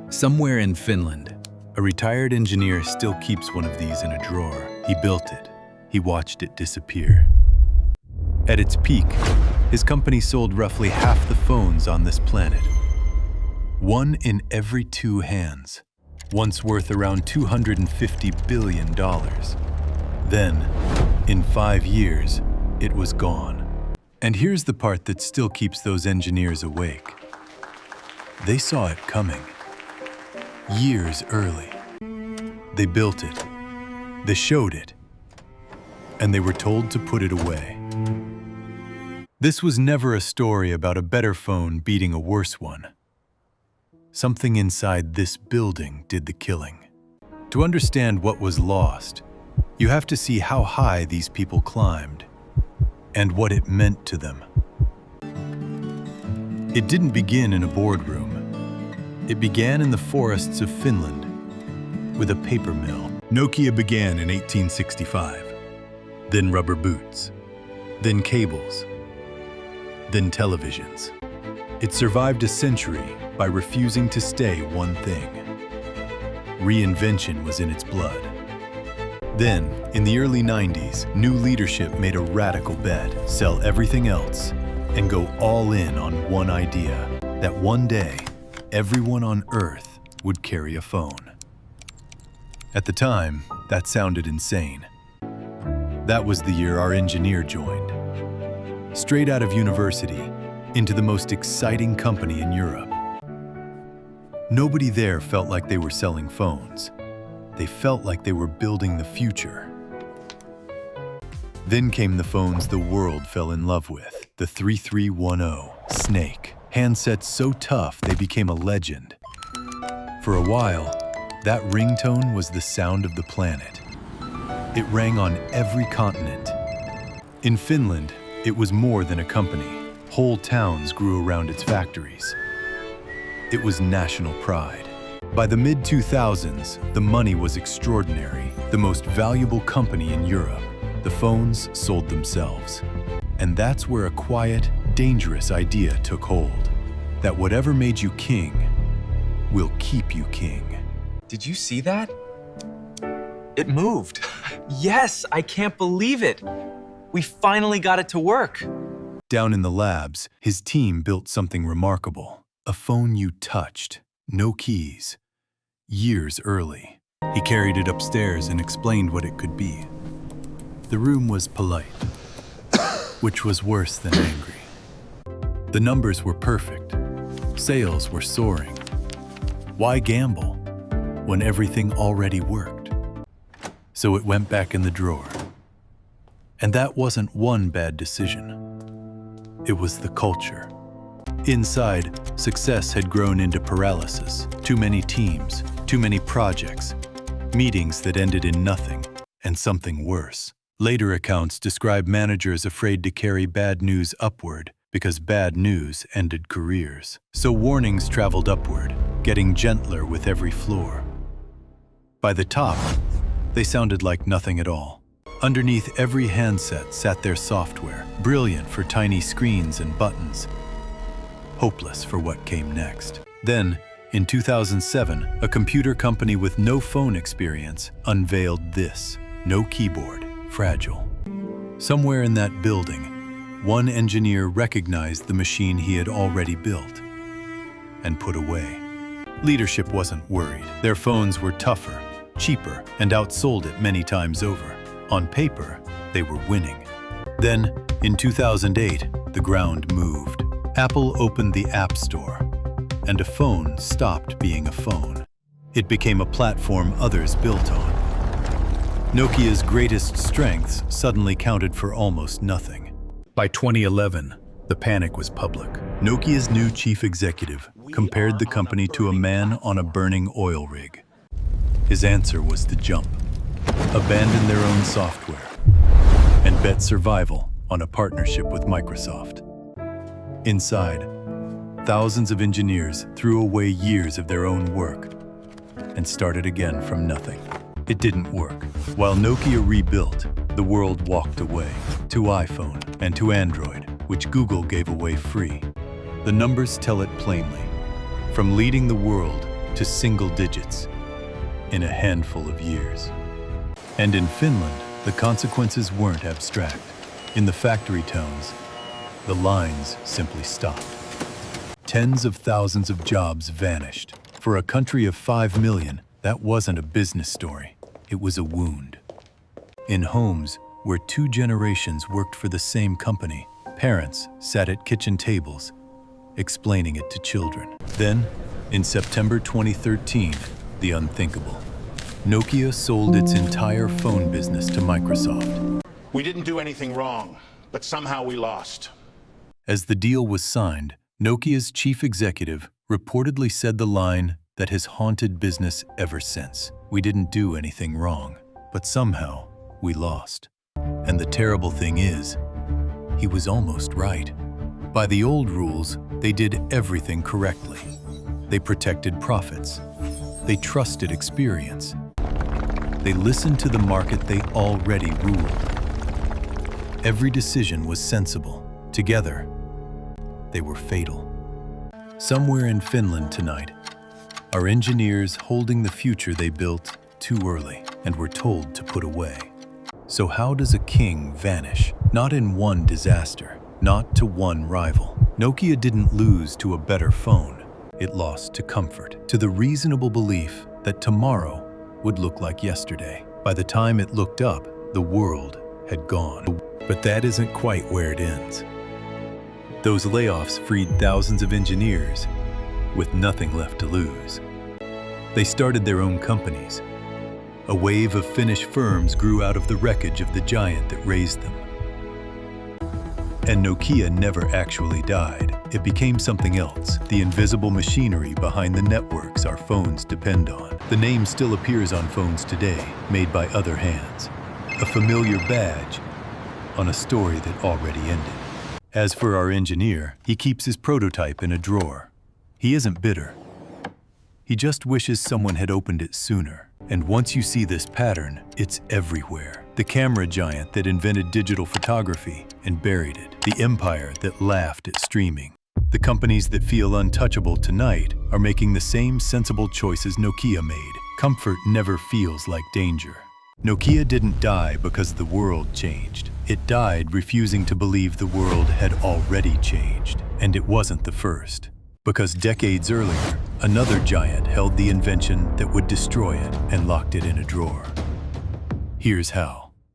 Somewhere in Finland, a retired engineer still keeps one of these in a drawer. He built it. He watched it disappear. At its peak, his company sold roughly half the phones on this planet. One in every 2 hands, once worth around $250 billion. Then, in 5 years, it was gone. And here's the part that still keeps those engineers awake. They saw it coming. Years early. They built it. They showed it. And they were told to put it away. This was never a story about a better phone beating a worse one. Something inside this building did the killing. To understand what was lost, you have to see how high these people climbed and what it meant to them. It didn't begin in a boardroom. It began in the forests of Finland with a paper mill. Nokia began in 1865, then rubber boots, then cables, then televisions. It survived a century by refusing to stay one thing. Reinvention was in its blood. Then, in the early 90s, new leadership made a radical bet: sell everything else and go all in on one idea, that one day, everyone on Earth would carry a phone. At the time, that sounded insane. That was the year our engineer joined. Straight out of university, into the most exciting company in Europe. Nobody there felt like they were selling phones. They felt like they were building the future. Then came the phones the world fell in love with. The 3310, Snake. Handsets so tough they became a legend. For a while, that ringtone was the sound of the planet. It rang on every continent. In Finland, it was more than a company. Whole towns grew around its factories. It was national pride. By the mid-2000s, the money was extraordinary. The most valuable company in Europe. The phones sold themselves. And that's where a quiet, dangerous idea took hold. That whatever made you king will keep you king. Did you see that? It moved. Yes, I can't believe it. We finally got it to work. Down in the labs, his team built something remarkable. A phone you touched, no keys, years early. He carried it upstairs and explained what it could be. The room was polite, which was worse than angry. The numbers were perfect. Sales were soaring. Why gamble when everything already worked? So it went back in the drawer. And that wasn't one bad decision. It was the culture. Inside, success had grown into paralysis. Too many teams, too many projects, meetings that ended in nothing, and something worse. Later accounts describe managers afraid to carry bad news upward because bad news ended careers. So warnings traveled upward, getting gentler with every floor. By the top, they sounded like nothing at all. Underneath every handset sat their software, brilliant for tiny screens and buttons, hopeless for what came next. Then, in 2007, a computer company with no phone experience unveiled this: no keyboard, fragile. Somewhere in that building, one engineer recognized the machine he had already built and put away. Leadership wasn't worried. Their phones were tougher, cheaper, and outsold it many times over. On paper, they were winning. Then, in 2008, the ground moved. Apple opened the App Store, and a phone stopped being a phone. It became a platform others built on. Nokia's greatest strengths suddenly counted for almost nothing. By 2011, the panic was public. Nokia's new chief executive compared the company to a man on a burning oil rig. His answer was to jump, abandon their own software, and bet survival on a partnership with Microsoft. Inside, thousands of engineers threw away years of their own work and started again from nothing. It didn't work. While Nokia rebuilt, the world walked away to iPhone and to Android, which Google gave away free. The numbers tell it plainly. From leading the world to single digits in a handful of years. And in Finland, the consequences weren't abstract. In the factory towns, the lines simply stopped. Tens of thousands of jobs vanished. For a country of 5 million, that wasn't a business story. It was a wound. In homes where 2 generations worked for the same company, parents sat at kitchen tables, explaining it to children. Then, in September 2013, the unthinkable. Nokia sold its entire phone business to Microsoft. We didn't do anything wrong, but somehow we lost. As the deal was signed, Nokia's chief executive reportedly said the line that has haunted business ever since. We didn't do anything wrong, but somehow we lost. And the terrible thing is, he was almost right. By the old rules, they did everything correctly. They protected profits. They trusted experience. They listened to the market they already ruled. Every decision was sensible. Together, they were fatal. Somewhere in Finland tonight, are engineers holding the future they built too early and were told to put away. So how does a king vanish? Not in one disaster, not to one rival. Nokia didn't lose to a better phone. It lost to comfort, to the reasonable belief that tomorrow would look like yesterday. By the time it looked up, the world had gone. But that isn't quite where it ends. Those layoffs freed thousands of engineers with nothing left to lose. They started their own companies. A wave of Finnish firms grew out of the wreckage of the giant that raised them. And Nokia never actually died. It became something else, the invisible machinery behind the networks our phones depend on. The name still appears on phones today, made by other hands. A familiar badge on a story that already ended. As for our engineer, he keeps his prototype in a drawer. He isn't bitter. He just wishes someone had opened it sooner. And once you see this pattern, it's everywhere. The camera giant that invented digital photography and buried it. The empire that laughed at streaming. The companies that feel untouchable tonight are making the same sensible choices Nokia made. Comfort never feels like danger. Nokia didn't die because the world changed. It died refusing to believe the world had already changed. And it wasn't the first. Because decades earlier, another giant held the invention that would destroy it and locked it in a drawer. Here's how.